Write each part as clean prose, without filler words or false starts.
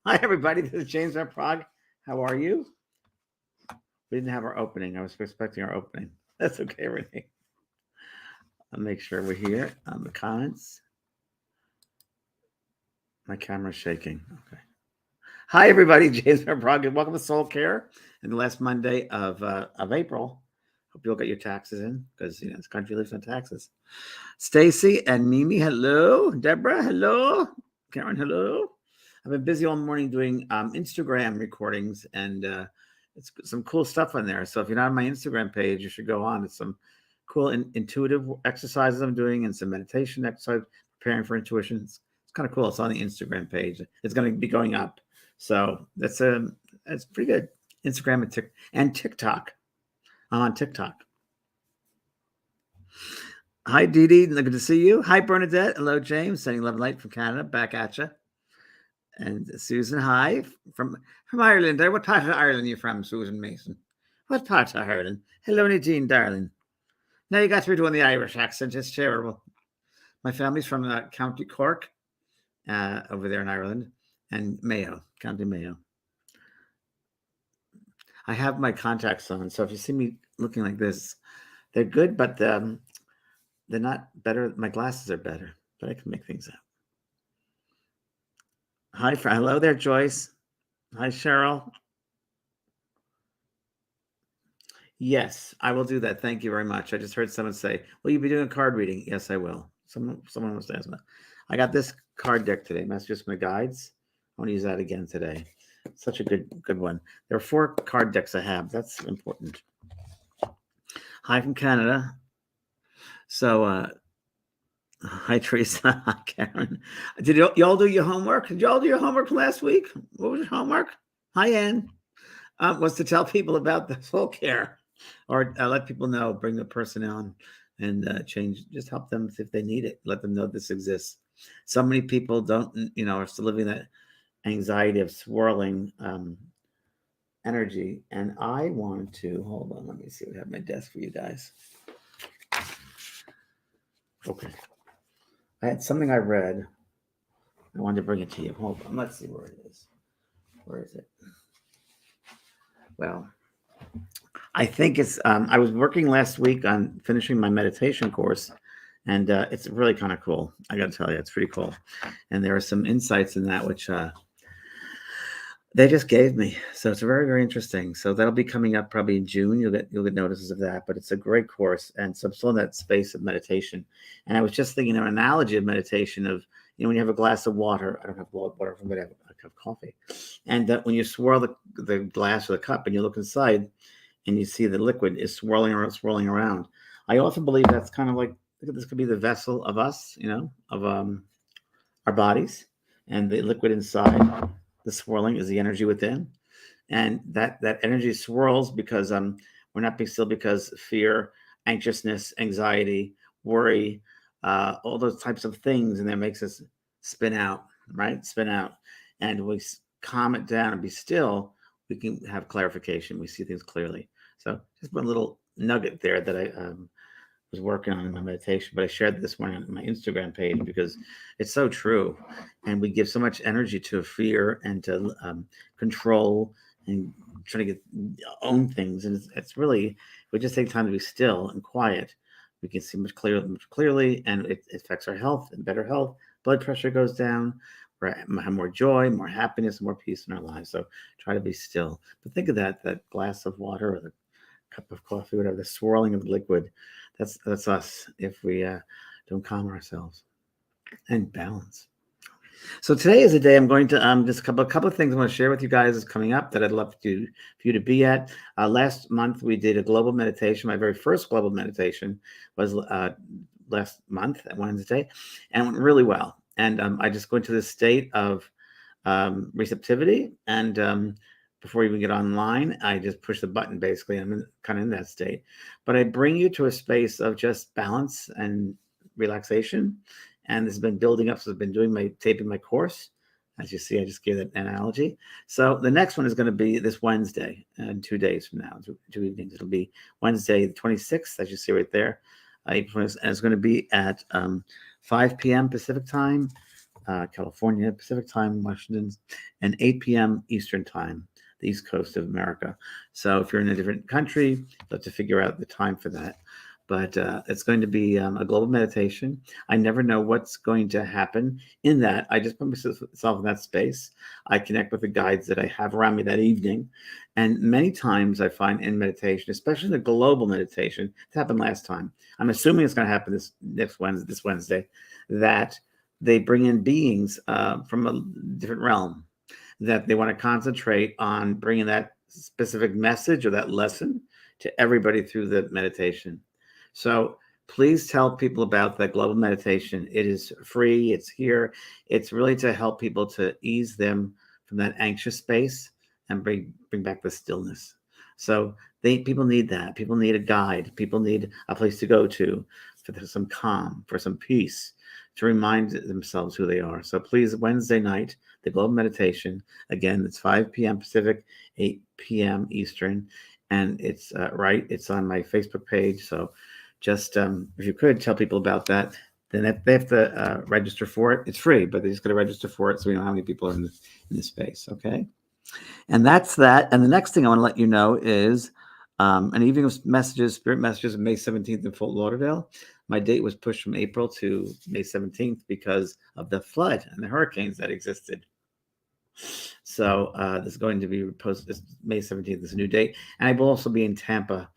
Hi, everybody. This is James at Prague. How are you? We didn't have our opening. I was expecting our opening. That's okay, everything. I'll make sure we're here on the comments. My camera's shaking. Okay. Hi, everybody. James at Prague. And welcome to SoulCARE. And the last Monday of April. Hope you all got your taxes in because this country lives on taxes. Stacy and Mimi, hello. Deborah, hello. Karen, hello. I've been busy all morning doing Instagram recordings, and it's some cool stuff on there. So if you're not on my Instagram page, you should go on. It's some cool intuitive exercises I'm doing and some meditation exercise, preparing for intuition. It's kind of cool. It's on the Instagram page. It's going to be going up. So that's pretty good. Instagram and TikTok. I'm on TikTok. Hi, Dee Dee. Good to see you. Hi, Bernadette. Hello, James. Sending love and light from Canada. Back at you. And Susan, hi. From Ireland. What part of Ireland are you from, Susan Mason? What part of Ireland? Hello, Nadine, darling. Now you got through doing the Irish accent. It's terrible. My family's from County Cork, over there in Ireland, and Mayo, County Mayo. I have my contacts on, so if you see me looking like this, they're good, but they're not better. My glasses are better, but I can make things out. Hi, hello there, Joyce. Hi, Cheryl. Yes, I will do that. Thank you very much. I just heard someone say, "Will you be doing a card reading?" Yes, I will. Someone was asking. I got this card deck today. Messages from the guides. I want to use that again today. Such a good one. There are 4 card decks I have. That's important. Hi from Canada. So, hi Teresa. Hi Karen. Did y'all do your homework? Did y'all do your homework from last week? What was your homework? Hi Ann. Was to tell people about the SoulCARE, or let people know, bring the person on, and change. Just help them if they need it. Let them know this exists. So many people don't, are still living that anxiety of swirling energy. And I want to hold on. Let me see what I have on my desk for you guys. Okay, I had something I read. I wanted to bring it to you. Hold on. Let's see where it is. Where is it? Well, I think it's, I was working last week on finishing my meditation course, and it's really kind of cool. I got to tell you, it's pretty cool. And there are some insights in that, which they just gave me. So it's very, very interesting. So that'll be coming up probably in June. You'll get notices of that, but it's a great course. And so I'm still in that space of meditation. And I was just thinking of an analogy of meditation of, when you have a glass of water, I don't have water, but I have a cup of coffee. And when you swirl the glass or the cup and you look inside, and you see the liquid is swirling around. I often believe that's kind of like, this could be the vessel of us, of our bodies, and the liquid inside, the swirling is the energy within. And that energy swirls because we're not being still, because fear, anxiousness, anxiety, worry, all those types of things, and that makes us spin out, right? Spin out. And we calm it down and be still, we can have clarification. We see things clearly. So just one little nugget there that I was working on in my meditation, but I shared this morning on my Instagram page because it's so true. And we give so much energy to fear and to control and trying to own things. And it's really, if we just take time to be still and quiet, we can see much clearly, and it affects our health and better health. Blood pressure goes down. We have more joy, more happiness, more peace in our lives. So try to be still. But think of that glass of water or the cup of coffee, whatever, the swirling of the liquid. That's us if we don't calm ourselves and balance. So today is a day I'm going to just a couple of things I want to share with you guys is coming up that I'd love for you to be at. Last month we did a global meditation. My very first global meditation was last month at Wednesday, and it went really well. And I just go into this state of receptivity, and before you even get online, I just push the button. Basically, I'm kind of in that state. But I bring you to a space of just balance and relaxation. And this has been building up. So I've been taping my course. As you see, I just gave that analogy. So the next one is going to be this Wednesday, 2 days from now, 2 evenings. It'll be Wednesday, the 26th, as you see right there. And it's going to be at 5 p.m. Pacific time, California, Pacific time, Washington, and 8 p.m. Eastern time, the East Coast of America. So if you're in a different country, you have to figure out the time for that. But it's going to be a global meditation. I never know what's going to happen in that. I just put myself in that space. I connect with the guides that I have around me that evening. And many times I find in meditation, especially the global meditation, it happened last time. I'm assuming it's going to happen this Wednesday, that they bring in beings from a different realm, that they want to concentrate on bringing that specific message or that lesson to everybody through the meditation. So please tell people about that global meditation. It is free. It's here. It's really to help people to ease them from that anxious space and bring back the stillness. So people need that. People need a guide. People need a place to go to for some calm, for some peace, to remind themselves who they are. So please, Wednesday night, the global meditation. Again, it's 5 p.m. Pacific, 8 p.m. Eastern. And it's it's on my Facebook page. So just if you could tell people about that, then they have to register for it. It's free, but they just got to register for it so we know how many people are in this space. Okay. And that's that. And the next thing I want to let you know is an evening of messages, spirit messages, on May 17th in Fort Lauderdale. My date was pushed from April to May 17th because of the flood and the hurricanes that existed. So this is going to be posted this May 17th. This is a new date. And I will also be in Tampa,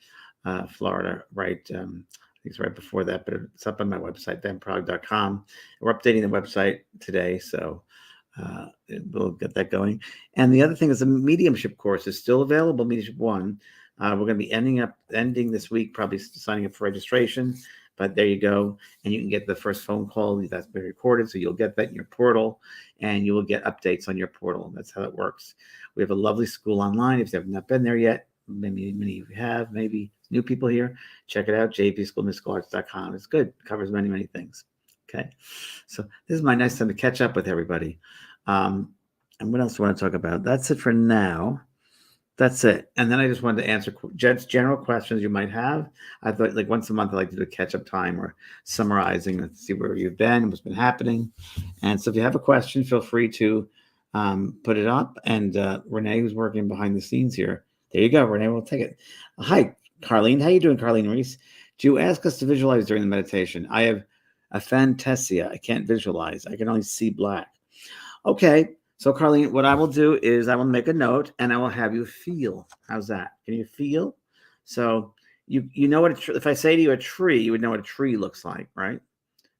Florida, right? I think it's right before that, but it's up on my website, thenprog.com. We're updating the website today, so we'll get that going. And the other thing is the mediumship course is still available, Mediumship 1. We're going to be ending this week, probably signing up for registration. But there you go. And you can get the first phone call that's been recorded. So you'll get that in your portal and you will get updates on your portal. That's how it works. We have a lovely school online. If you have not been there yet, maybe many of you have, maybe new people here, check it out, jpschoolmysticalarts.com. It's good. It covers many, many things. Okay. So this is my nice time to catch up with everybody. And what else do I want to talk about? That's it for now. That's it. And then I just wanted to answer general questions you might have. I thought like once a month, I like to do a catch-up time or summarizing and see where you've been, what's been happening. And so if you have a question, feel free to put it up. And Renee, who's working behind the scenes here, there you go. Renee will take it. Hi, Carlene. How you doing, Carlene Reese? Do you ask us to visualize during the meditation? I have aphantasia. I can't visualize. I can only see black. Okay. So, Carlene, what I will do is I will make a note and I will have you feel. How's that? Can you feel? So you know what, if I say to you a tree, you would know what a tree looks like, right?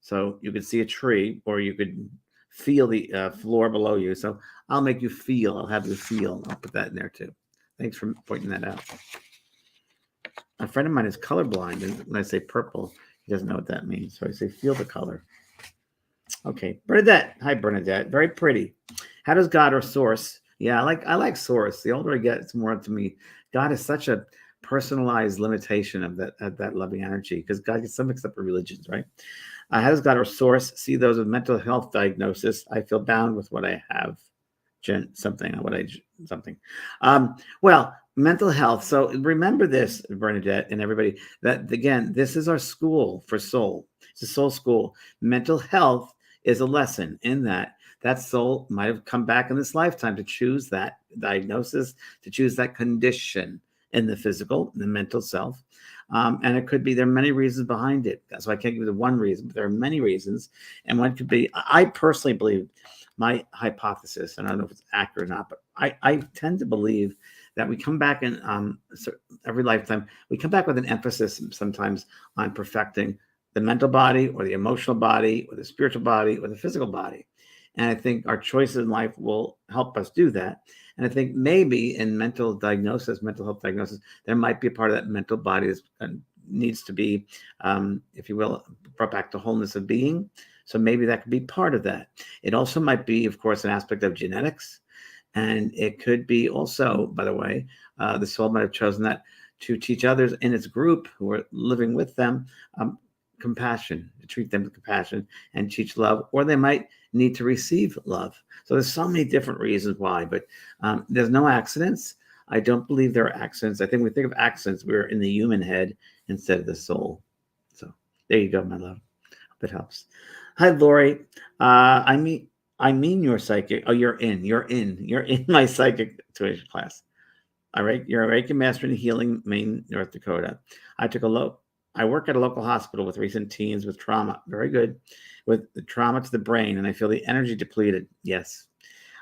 So you could see a tree or you could feel the floor below you. So I'll make you feel. I'll have you feel. I'll put that in there too. Thanks for pointing that out. A friend of mine is colorblind. And when I say purple, he doesn't know what that means. So I say feel the color. Okay, Bernadette. Hi, Bernadette. Very pretty. How does God or Source? Yeah, I like Source. The older I get, it's more to me. God is such a personalized limitation of that loving energy because God gets some mixed up with religions, right? How does God or Source see those with mental health diagnosis? I feel bound with what I have. Well, mental health. So remember this, Bernadette and everybody, that again, this is our school for soul. It's a soul school. Mental health is a lesson in that soul might have come back in this lifetime to choose that diagnosis, to choose that condition in the physical, the mental self. And it could be, there are many reasons behind it. So I can't give you the one reason, but there are many reasons. And one could be, I personally believe, my hypothesis, and I don't know if it's accurate or not, but I tend to believe that we come back in every lifetime, we come back with an emphasis sometimes on perfecting the mental body or the emotional body or the spiritual body or the physical body. And I think our choices in life will help us do that. And I think maybe in mental health diagnosis, there might be a part of that mental body that needs to be, if you will, brought back to wholeness of being. So maybe that could be part of that. It also might be, of course, an aspect of genetics. And it could be also, by the way, the soul might have chosen that to teach others in its group who are living with them compassion, to treat them with compassion and teach love, or they might need to receive love. So there's so many different reasons why, but there's no accidents. I don't believe there are accidents. I think when we think of accidents, we're in the human head instead of the soul. So there you go, my love. Hope it helps. Hi, Lori. I meet I mean your psychic. Oh, you're in my psychic tuition class. All right, you're a Reiki master in healing, Maine, North Dakota. I work at a local hospital with recent teens with trauma. Very good, with the trauma to the brain, and I feel the energy depleted. Yes,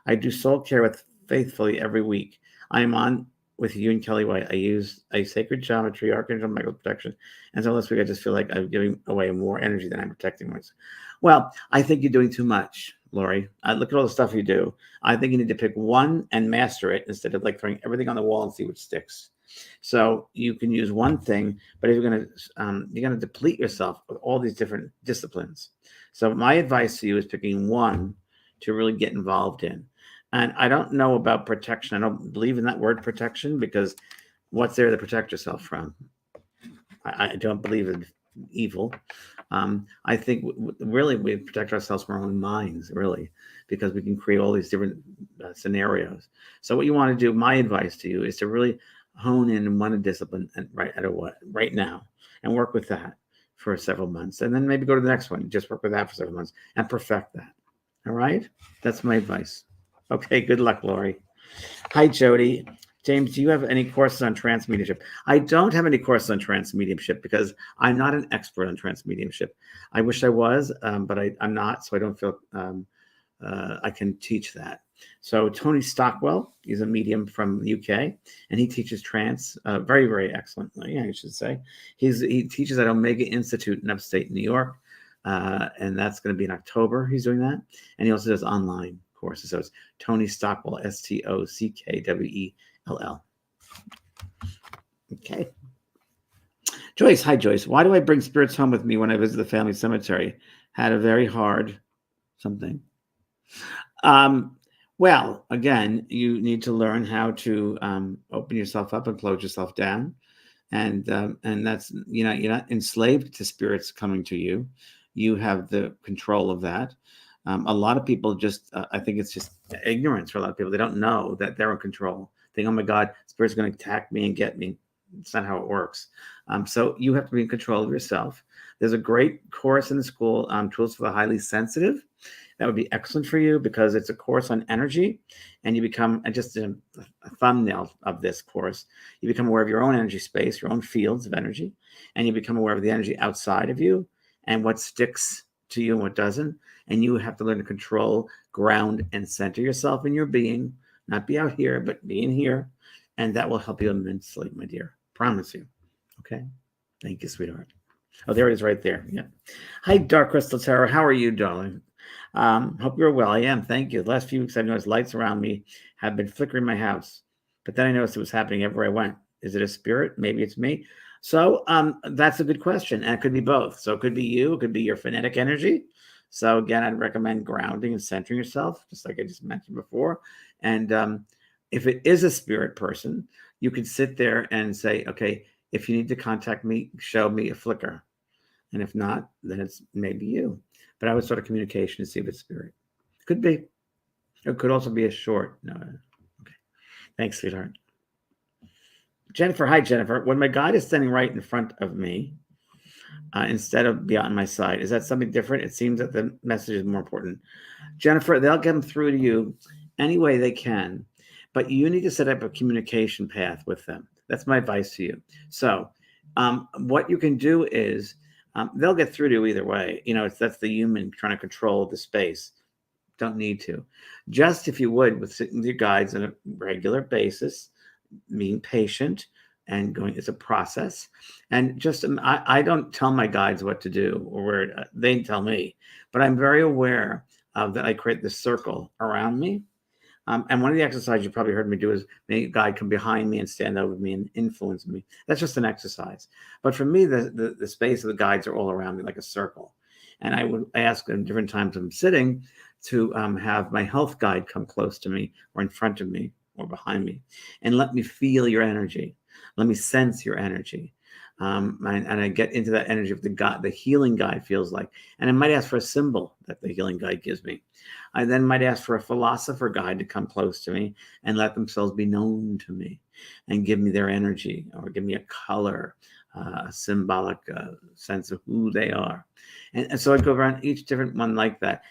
I do soul care with faithfully every week. I am on with you and Kelly White. I use a sacred geometry, archangel Michael protection, and so this week I just feel like I'm giving away more energy than I'm protecting myself. Well, I think you're doing too much, Lori. Look at all the stuff you do. I think you need to pick one and master it instead of like throwing everything on the wall and see what sticks. So you can use one thing, but if you're gonna deplete yourself with all these different disciplines. So my advice to you is picking one to really get involved in. And I don't know about protection. I don't believe in that word protection because what's there to protect yourself from? I don't believe in evil. I think really we protect ourselves from our own minds, really, because we can create all these different scenarios. So what you want to do, my advice to you, is to really hone in on one discipline and right now, and work with that for several months, and then maybe go to the next one. Just work with that for several months and perfect that. All right, that's my advice. Okay, good luck, Lori. Hi, Jody. James, do you have any courses on trance mediumship? I don't have any courses on trance mediumship because I'm not an expert on trance mediumship. I wish I was, but I'm not, so I don't feel I can teach that. So Tony Stockwell, he's a medium from the UK, and he teaches trance very, very excellently, I should say. He teaches at Omega Institute in upstate New York, and that's going to be in October. He's doing that, and he also does online courses. So it's Tony Stockwell, STOCKWELL. Okay. Joyce, hi Joyce. Why do I bring spirits home with me when I visit the family cemetery? Had a very hard something. Well, again, you need to learn how to open yourself up and close yourself down, and that's you're not enslaved to spirits coming to you. You have the control of that. A lot of people just, I think it's just ignorance for a lot of people. They don't know that they're in control. Think, oh my God, spirit's going to attack me and get me. It's not how it works. So you have to be in control of yourself. There's a great course in the school, Tools for the Highly Sensitive. That would be excellent for you because it's a course on energy, and you become just a thumbnail of this course. You become aware of your own energy space, your own fields of energy, and you become aware of the energy outside of you and what sticks to you and what doesn't. And you have to learn to control, ground, and center yourself in your being, not be out here, but be in here. And that will help you immensely, my dear. Promise you. Okay. Thank you, sweetheart. Oh, there it is right there. Yeah. Hi, Dark Crystal Tarot. How are you, darling? Hope you're well. I am. Thank you. The last few weeks, I've noticed lights around me have been flickering my house. But then I noticed it was happening everywhere I went. Is it a spirit? Maybe it's me. So that's a good question. And it could be both. So it could be you. It could be your phonetic energy. So again, I'd recommend grounding and centering yourself, just like I just mentioned before. And if it is a spirit person, you could sit there and say, okay, if you need to contact me, show me a flicker. And if not, then it's maybe you. But I would start a communication to see if it's spirit. Could be. It could also be a short. No. Okay. Thanks, sweetheart. Jennifer. Hi, Jennifer. When my guide is standing right in front of me, instead of beyond my side, is that something different? It seems that the message is more important. Jennifer, they'll get them through to you any way they can, but you need to set up a communication path with them. That's my advice to you. So what you can do is they'll get through to you either way. That's the human trying to control the space. Don't need to. Just if you would, with sitting with your guides on a regular basis, being patient and going, it's a process. And just, I don't tell my guides what to do or where they tell me, but I'm very aware of that. I create this circle around me. And one of the exercises you probably heard me do is make a guide come behind me and stand over me and influence me. That's just an exercise. But for me, the space of the guides are all around me like a circle. And I would ask at different times I'm sitting to have my health guide come close to me or in front of me or behind me and let me feel your energy. Let me sense your energy. And I get into that energy of the healing guide feels like. And I might ask for a symbol that the healing guide gives me. I then might ask for a philosopher guide to come close to me and let themselves be known to me and give me their energy or give me a color, a symbolic sense of who they are. And so I go around each different one like that.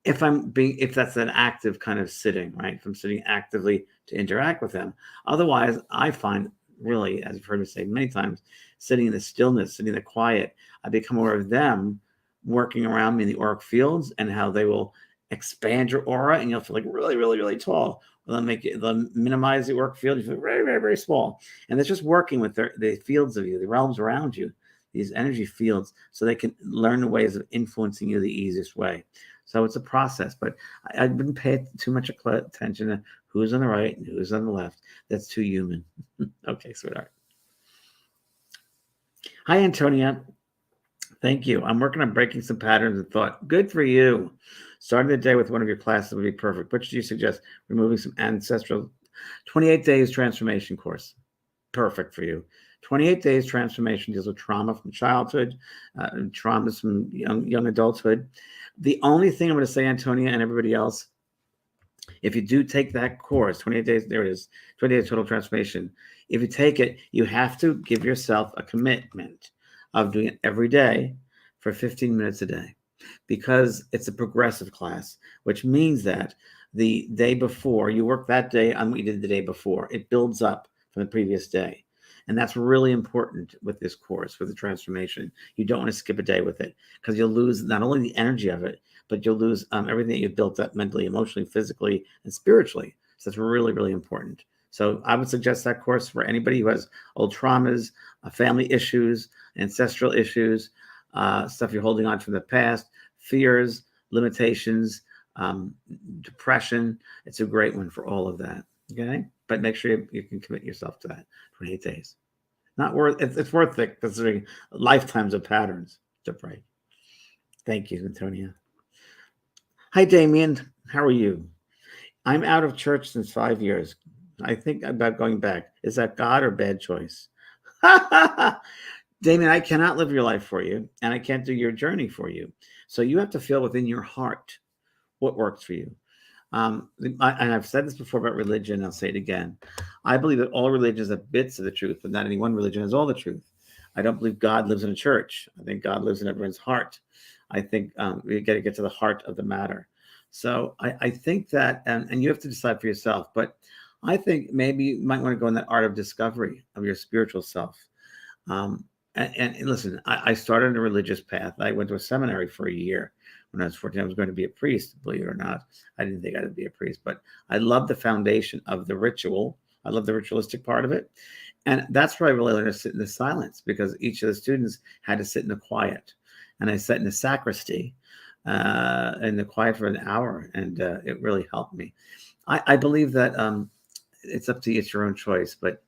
if that's an active kind of sitting, right? If I'm sitting actively to interact with them. Otherwise, I find really, as you've heard me say many times, sitting in the stillness, sitting in the quiet, I become aware of them working around me in the auric fields and how they will expand your aura and you'll feel like really, really, really tall. They'll minimize the auric field. You feel very, very, very small. And it's just working with the fields of you, the realms around you, these energy fields, so they can learn the ways of influencing you the easiest way. So it's a process, but I wouldn't pay too much attention to who's on the right and who's on the left. That's too human. Okay, sweetheart. Hi, Antonia. Thank you. I'm working on breaking some patterns of thought. Good for you. Starting the day with one of your classes would be perfect. Which do you suggest? Removing some ancestral 28 days transformation course. Perfect for you. 28 days transformation deals with trauma from childhood, traumas from young adulthood. The only thing I'm going to say, Antonia, and everybody else, if you do take that course, 28 days, there it is, 28 days total transformation. If you take it, you have to give yourself a commitment of doing it every day for 15 minutes a day, because it's a progressive class, which means that the day before, you work that day on what you did the day before. It builds up from the previous day. And that's really important with this course, with the transformation. You don't want to skip a day with it, because you'll lose not only the energy of it, but you'll lose everything that you've built up mentally, emotionally, physically, and spiritually. So it's really, really important. So I would suggest that course for anybody who has old traumas, family issues, ancestral issues, stuff you're holding on from the past, fears, limitations, depression. It's a great one for all of that. Okay, but make sure you can commit yourself to that 28 days. Not worth it's worth it, considering lifetimes of patterns to break. Thank you, Antonia. Hi, Damien. How are you? I'm out of church since 5 years. I think about going back. Is that God or bad choice? Damien, I cannot live your life for you, and I can't do your journey for you. So you have to feel within your heart what works for you. And I've said this before about religion. I'll say it again. I believe that all religions have bits of the truth, but not any one religion has all the truth. I don't believe God lives in a church. I think God lives in everyone's heart. I think we got to get to the heart of the matter. So I think that, and you have to decide for yourself, but I think maybe you might want to go in that art of discovery of your spiritual self. And listen, I started a religious path. I went to a seminary for a year. When I was 14, I was going to be a priest, believe it or not. I didn't think I'd be a priest, but I love the foundation of the ritual. I love the ritualistic part of it. And that's where I really learned to sit in the silence, because each of the students had to sit in the quiet. And I sat in the sacristy in the quiet for an hour, and it really helped me. I believe that it's up to you. It's your own choice, but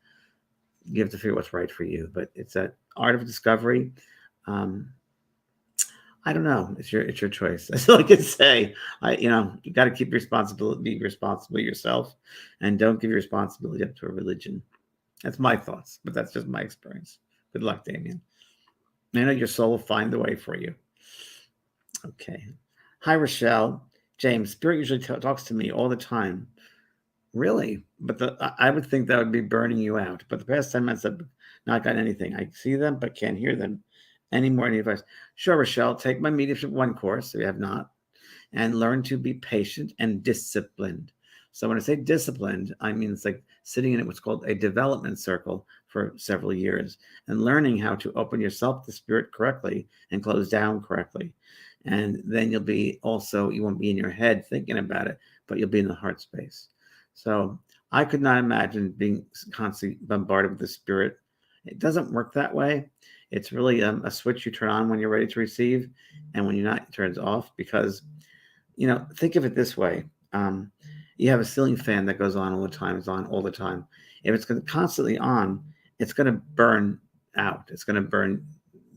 you have to figure what's right for you. But it's that art of discovery. I don't know. It's your choice. That's all I can say. You got to keep responsibility, be responsible yourself, and don't give your responsibility up to a religion. That's my thoughts, but that's just my experience. Good luck, Damien. I know your soul will find the way for you. Okay. Hi, Rochelle. James, Spirit usually talks to me all the time. Really? But I would think that would be burning you out. But the past 10 minutes, I've not gotten anything. I see them, but can't hear them. Any more any advice? Sure, Rochelle. Take my Mediumship 1 course if you have not, and learn to be patient and disciplined. So when I say disciplined, I mean it's like sitting in what's called a development circle for several years and learning how to open yourself to spirit correctly and close down correctly. And then you won't be in your head thinking about it, but you'll be in the heart space. So I could not imagine being constantly bombarded with the spirit. It doesn't work that way. It's really a switch you turn on when you're ready to receive, and when you're not, it turns off. Because, think of it this way. You have a ceiling fan that goes on all the time. It's on all the time. If it's constantly on, it's going to burn out. It's going to burn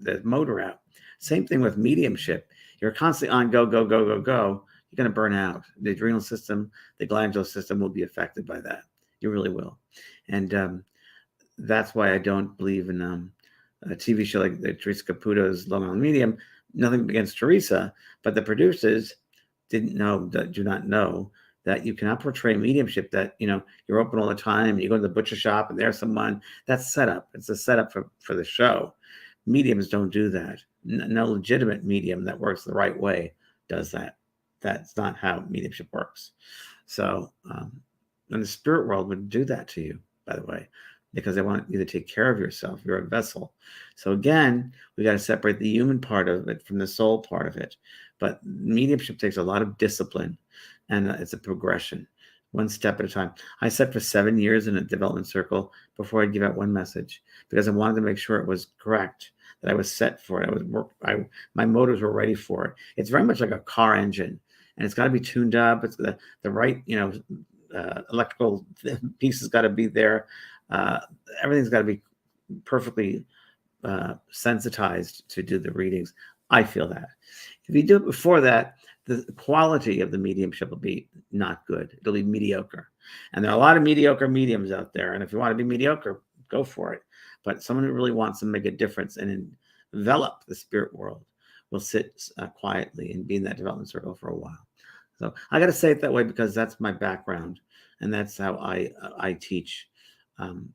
the motor out. Same thing with mediumship. You're constantly on, go, go, go, go, go. You're going to burn out. The adrenal system, the glandular system will be affected by that. You really will. And that's why I don't believe in a TV show like Teresa Caputo's Long Island Medium. Nothing against Teresa, but the producers do not know that you cannot portray mediumship that, you're open all the time. You go to the butcher shop and there's someone. That's setup. It's a setup for the show. Mediums don't do that. No legitimate medium that works the right way does that. that's not how mediumship works. So, and the spirit world would do that to you, by the way, because they want you to take care of yourself. You're a vessel. So again, we got to separate the human part of it from the soul part of it. But mediumship takes a lot of discipline, and it's a progression, one step at a time. I sat for 7 years in a development circle before I'd give out one message because I wanted to make sure it was correct, that I was set for it. My motors were ready for it. It's very much like a car engine, and it's got to be tuned up. It's the right, electrical pieces got to be there. Everything's got to be perfectly sensitized to do the readings. I feel that. If you do it before that, the quality of the mediumship will be not good. It'll be mediocre. And there are a lot of mediocre mediums out there. And if you want to be mediocre, go for it. But someone who really wants to make a difference and envelop the spirit world will sit quietly and be in that development circle for a while. So I got to say it that way because that's my background, and that's how I teach.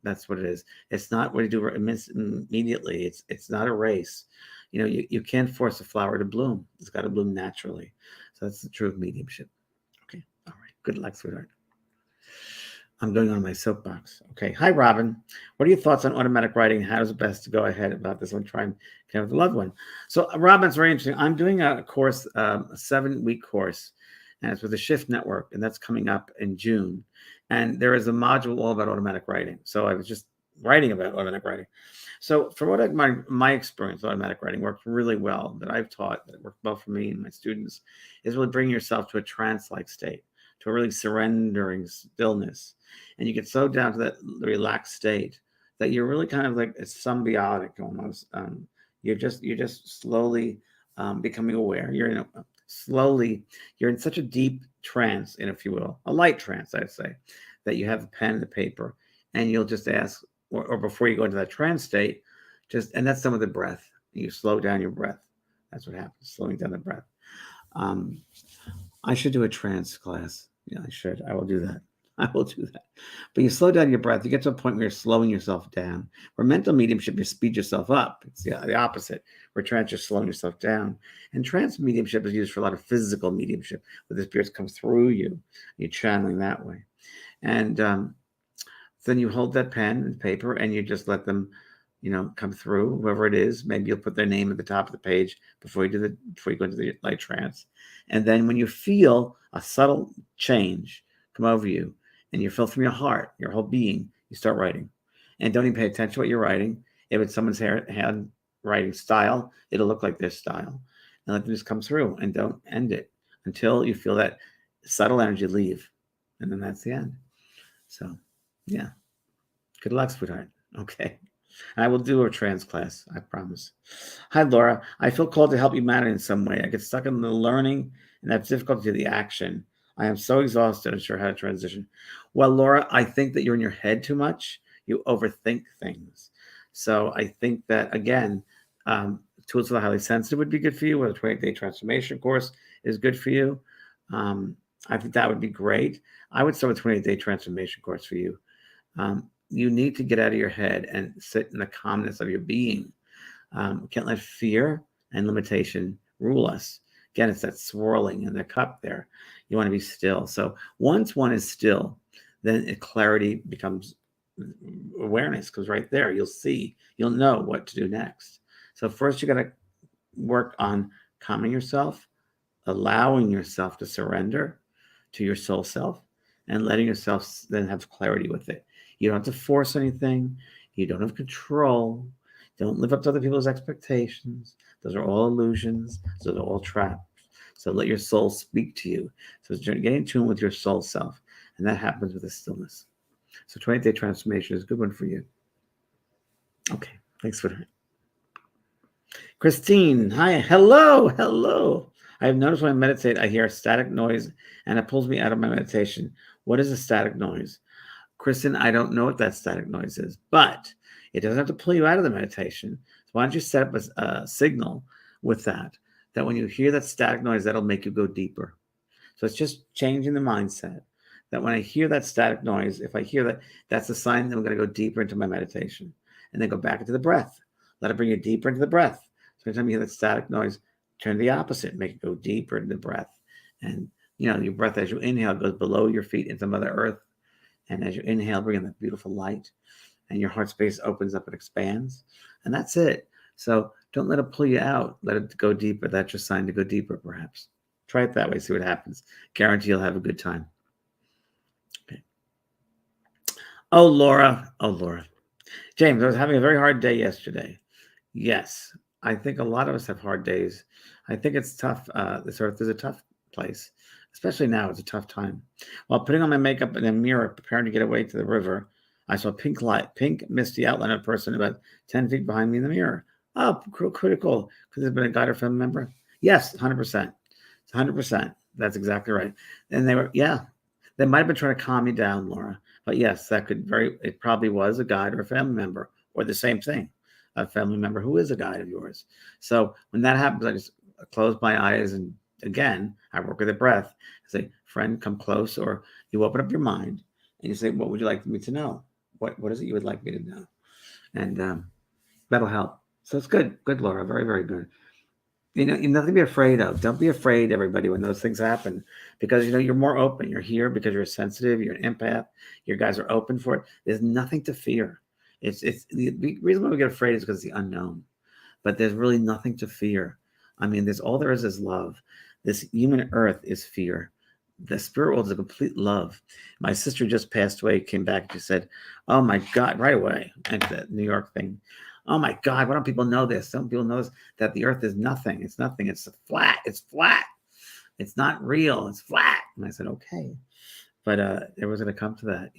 That's what it is. It's not what you do immediately. It's not a race. You can't force a flower to bloom. It's got to bloom naturally. So that's the truth of mediumship. Okay. All right. Good luck, sweetheart. I'm going on my soapbox. Okay. Hi, Robin. What are your thoughts on automatic writing? How is it best to go ahead about this one? Try and connect with a loved one. So, Robin, it's very interesting. I'm doing a course, a 7-week course, and it's with the Shift Network, and that's coming up in June. And there is a module all about automatic writing. So I was just writing about automatic writing. So from what my experience, automatic writing works really well, that I've taught, that worked well for me and my students, is really bringing yourself to a trance-like state, to a really surrendering stillness. And you get so down to that relaxed state that you're really kind of like it's symbiotic almost. You're just slowly becoming aware. You're in such a deep trance, if you will, a light trance, I'd say, that you have a pen and a paper, and you'll just ask, or before you go into that trance state, and that's done with the breath. You slow down your breath. That's what happens, slowing down the breath. I should do a trance class. Yeah, I should. I will do that. I will do that. But you slow down your breath. You get to a point where you're slowing yourself down. Where mental mediumship, you speed yourself up. It's the opposite. Where trance, you're slowing yourself down. And trance mediumship is used for a lot of physical mediumship, where the spirits come through you. You're channeling that way. And then you hold that pen and paper, and you just let them, come through, whoever it is. Maybe you'll put their name at the top of the page before you go into the light trance. And then when you feel a subtle change come over you, and you feel from your heart, your whole being, you start writing. And don't even pay attention to what you're writing. If it's someone's handwriting style, it'll look like their style. And let them just come through, and don't end it until you feel that subtle energy leave. And then that's the end. So, yeah. Good luck, sweetheart. Okay. I will do a trance class, I promise. Hi, Laura. I feel called to help humanity in some way. I get stuck in the learning and have difficulty with the action. I am so exhausted, unsure how to transition. Well, Laura, I think that you're in your head too much. You overthink things. So I think that, again, Tools for the Highly Sensitive would be good for you, or the 28-day transformation course is good for you. I think that would be great. I would start with 28-day transformation course for you. You need to get out of your head and sit in the calmness of your being. Can't let fear and limitation rule us. Again, it's that swirling in the cup there. You want to be still. So once one is still, then clarity becomes awareness, because right there you'll know what to do next. So first you got to work on calming yourself, allowing yourself to surrender to your soul self, and letting yourself then have clarity with it. You don't have to force anything. You don't have control. Don't live up to other people's expectations. Those are all illusions. Those are all traps. So let your soul speak to you. So it's getting in tune with your soul self. And that happens with the stillness. So 28-day transformation is a good one for you. Okay. Thanks for that. Christine, hi. Hello. I have noticed when I meditate, I hear a static noise and it pulls me out of my meditation. What is a static noise? Kristen, I don't know what that static noise is, but it doesn't have to pull you out of the meditation. So why don't you set up a signal with that when you hear that static noise, that'll make you go deeper. So it's just changing the mindset that when I hear that static noise, if I hear that, that's a sign that I'm going to go deeper into my meditation, and then go back into the breath. Let it bring you deeper into the breath. So anytime you hear that static noise, turn the opposite, make it go deeper into the breath, And, your breath as you inhale goes below your feet into Mother Earth. And as you inhale, bring in that beautiful light, and your heart space opens up and expands. And that's it. So don't let it pull you out. Let it go deeper. That's your sign to go deeper, perhaps. Try it that way. See what happens. Guarantee you'll have a good time. Okay. Oh, Laura. Oh, Laura. James, I was having a very hard day yesterday. Yes, I think a lot of us have hard days. I think it's tough. This earth is a tough place, especially now. It's a tough time. While putting on my makeup in a mirror, preparing to get away to the river, I saw pink misty outline of a person about 10 feet behind me in the mirror. Oh, critical. Could have been a guide or family member? Yes, 100%. 100%. That's exactly right. And they might have been trying to calm you down, Laura. But yes, it probably was a guide or a family member, or the same thing, a family member who is a guide of yours. So when that happens, I just close my eyes, and again, I work with the breath. I say, friend, come close, or you open up your mind and you say, what would you like me to know? What is it you would like me to know? And that'll help. So it's good. Good, Laura. Very, very good. You're nothing to be afraid of. Don't be afraid, everybody, when those things happen, because you're more open. You're here because you're sensitive. You're an empath. Your guys are open for it. There's nothing to fear. It's the reason why we get afraid is because of the unknown, but there's really nothing to fear. I mean, there's all there is love. This human earth is fear. The spirit world is a complete love. My sister just passed away, came back, and she said, "Oh my God," right away at the New York thing. Oh my God, why don't people know this? Some people know this, that the earth is nothing. It's nothing. It's flat. It's flat. It's not real. It's flat. And I said, okay. But it was going to come to that.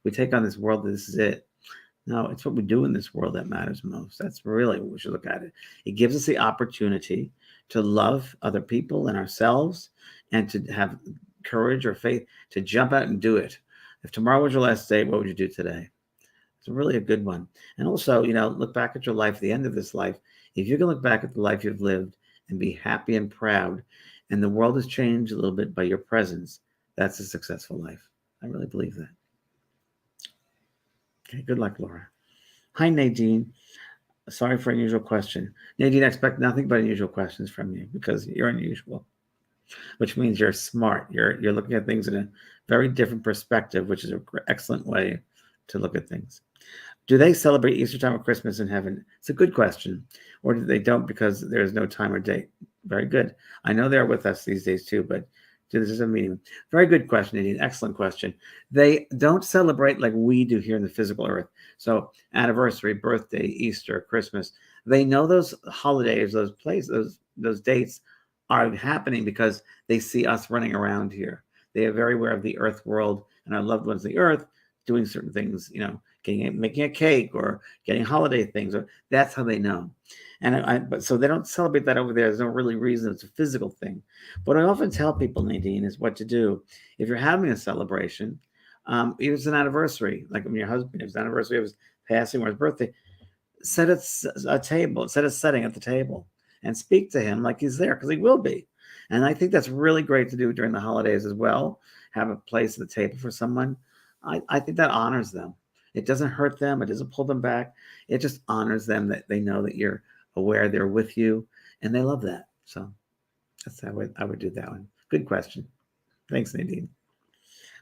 We take on this world. This is it. No, it's what we do in this world that matters most. That's really what we should look at it. It gives us the opportunity to love other people and ourselves, and to have courage or faith to jump out and do it. If tomorrow was your last day, what would you do today? It's really a good one. And also, look back at your life, the end of this life. If you can look back at the life you've lived and be happy and proud, and the world has changed a little bit by your presence, that's a successful life. I really believe that. Okay, good luck, Laura. Hi, Nadine. Sorry for an unusual question. Nadine, I expect nothing but unusual questions from you because you're unusual, which means you're smart. You're looking at things in a very different perspective, which is an excellent way to look at things. Do they celebrate Easter time or Christmas in heaven? It's a good question. Or do they don't because there's no time or date? Very good. I know they're with us these days too, but this is a meeting. Very good question, Nadine. Excellent question. They don't celebrate like we do here in the physical earth. So anniversary, birthday, Easter, Christmas. They know those holidays, those places, those dates are happening because they see us running around here. They are very aware of the earth world and our loved ones on the earth doing certain things, making a cake or getting holiday things, or that's how they know. But so they don't celebrate that over there. There's no really reason. It's a physical thing. What I often tell people, Nadine, is what to do if you're having a celebration. If it's an anniversary, like when your husband, if it's an anniversary of his passing or his birthday, set a setting at the table and speak to him like he's there, because he will be. And I think that's really great to do during the holidays as well. Have a place at the table for someone. I think that honors them. It doesn't hurt them. It doesn't pull them back. It just honors them that they know that you're aware they're with you, and they love that. So that's how I would do that one. Good question. Thanks, Nadine.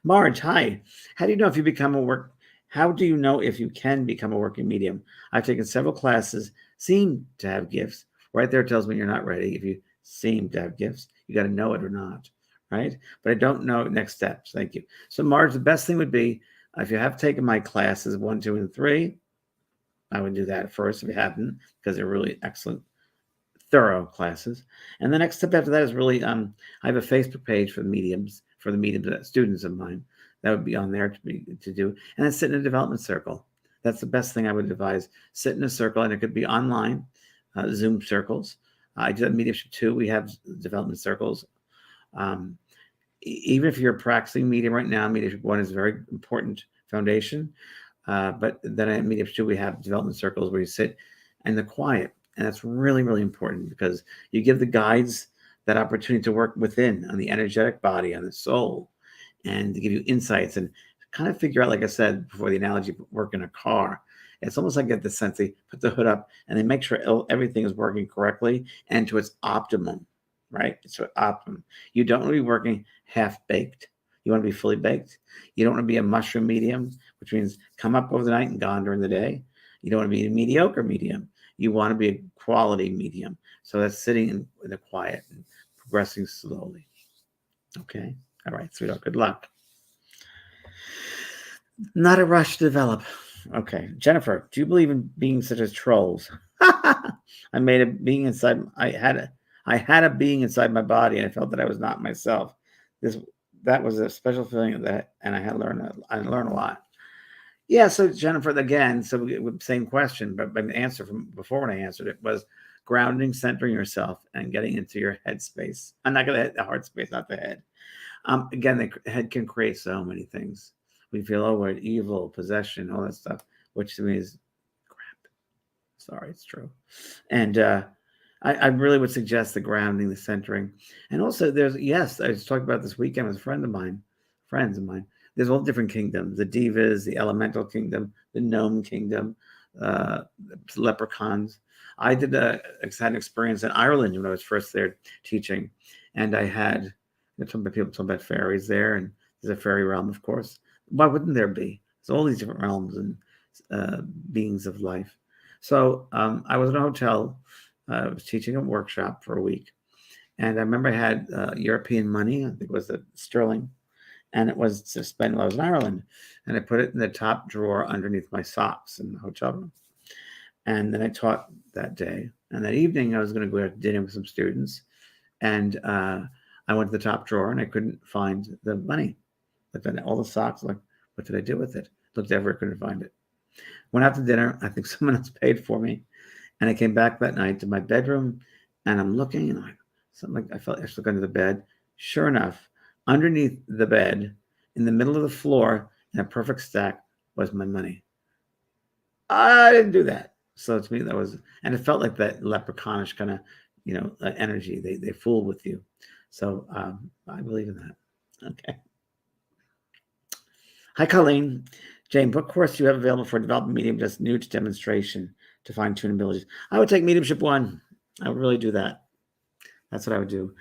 Marge, hi. How do you know if you How do you know if you can become a working medium? I've taken several classes, seem to have gifts. Right there tells me you're not ready. If you seem to have gifts, you got to know it or not. Right? But I don't know next steps. Thank you. So, Marge, the best thing would be if you have taken my classes 1, 2, and 3, I would do that first if you haven't, because they're really excellent, thorough classes. And the next step after that is really, I have a Facebook page for the mediums, students of mine. That would be on there to do. And then sit in a development circle. That's the best thing I would advise. Sit in a circle, and it could be online, Zoom circles. I do that mediumship too. We have development circles. Even if you're practicing medium right now, mediumship 1 is a very important foundation. But then at mediumship 2, we have development circles where you sit in the quiet. And that's really, really important because you give the guides that opportunity to work within on the energetic body, on the soul, and to give you insights and kind of figure out, like I said before, the analogy of work in a car. It's almost like get the sense they put the hood up and they make sure everything is working correctly and to its optimum. right? It's optimum. You don't want to be working half-baked. You want to be fully baked. You don't want to be a mushroom medium, which means come up over the night and gone during the day. You don't want to be a mediocre medium. You want to be a quality medium. So that's sitting in the quiet and progressing slowly. Okay. All right, sweetheart. Good luck. Not a rush to develop. Okay. Jennifer, do you believe in beings such as trolls? I made a being inside. I had a being inside my body, and I felt that I was not myself. That was a special feeling of that, and I had learned. I learned a lot. Yeah. So Jennifer, again, same question, but the answer from before when I answered it was grounding, centering yourself, and getting into your head space. I'm not going to hit the heart space, not the head. Again, the head can create so many things. We feel, oh, we're evil, possession, all that stuff, which to me is crap. Sorry, it's true. And I really would suggest the grounding, the centering. And also I was talking about this weekend with friends of mine. There's all different kingdoms, the divas, the elemental kingdom, the gnome kingdom, leprechauns. I had an experience in Ireland when I was first there teaching. And I had people talking about fairies there, and there's a fairy realm, of course. Why wouldn't there be? There's all these different realms and beings of life. So I was in a hotel. I was teaching a workshop for a week. And I remember I had European money. I think it was the sterling. And it was to spend while I was in Ireland. And I put it in the top drawer underneath my socks in the hotel room. And then I taught that day. And that evening, I was going to go out to dinner with some students. And I went to the top drawer and I couldn't find the money. Looked at all the socks, like, what did I do with it? Looked everywhere, couldn't find it. Went out to dinner. I think someone else paid for me. And I came back that night to my bedroom and I'm looking and I felt I should look under the bed. Sure enough, underneath the bed, in the middle of the floor, in a perfect stack, was my money. I didn't do that. So to me, that was, and it felt like that leprechaunish kind of, energy. They fool with you. So I believe in that. Okay. Hi, Colleen. Jane, what course do you have available for developing medium just new to demonstration to fine-tune abilities? I would take Mediumship 1. I would really do that. That's what I would do.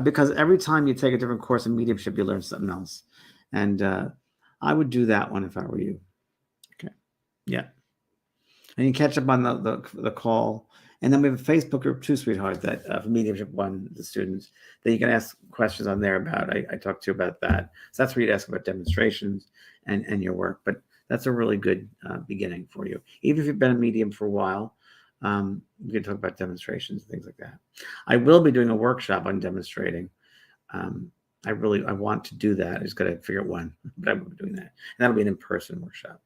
Because every time you take a different course in mediumship, you learn something else. And I would do that one if I were you. Okay. Yeah. And you catch up on the call. And then we have a Facebook group too, sweetheart, that for Mediumship 1, the students, that you can ask questions on there about. I talked to you about that. So that's where you'd ask about demonstrations and your work. But that's a really good beginning for you. Even if you've been a medium for a while, we can talk about demonstrations and things like that. I will be doing a workshop on demonstrating. I want to do that. I just got to figure out when, but I will be doing that. And that'll be an in-person workshop.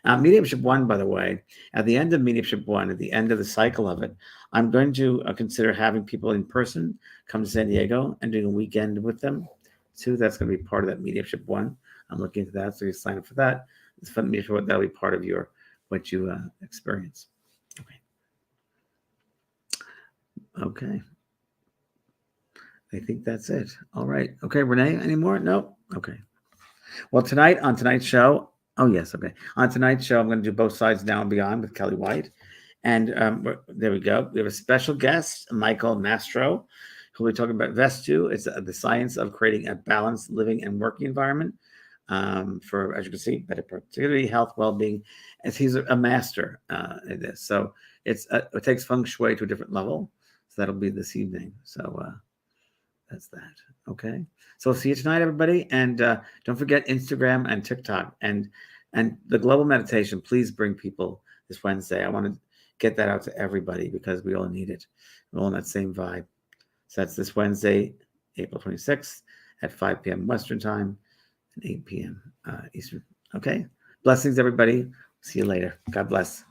Mediumship 1, by the way, at the end of Mediumship 1, at the end of the cycle of it, I'm going to consider having people in person come to San Diego and doing a weekend with them too. That's going to be part of that Mediumship 1. I'm looking into that, so you sign up for that. It's fun to be sure that'll be part of what you experience. Okay. I think that's it. All right. Okay, Renee, any more? No? Okay. Well, on tonight's show, oh, yes, okay. On tonight's show, I'm going to do Both Sides Now and Beyond with Kelly White. And there we go. We have a special guest, Michael Mastro, who will be talking about Vestu. It's the science of creating a balanced living and working environment for, as you can see, better productivity, health, well-being, as he's a master in this. So it takes feng shui to a different level. So that'll be this evening. So that's that. Okay. So see you tonight, everybody. And don't forget Instagram and TikTok and the global meditation. Please bring people this Wednesday. I want to get that out to everybody because we all need it. We're all in that same vibe. So that's this Wednesday, April 26th at 5 p.m. Western time and 8 p.m. Eastern. Okay. Blessings, everybody. See you later. God bless.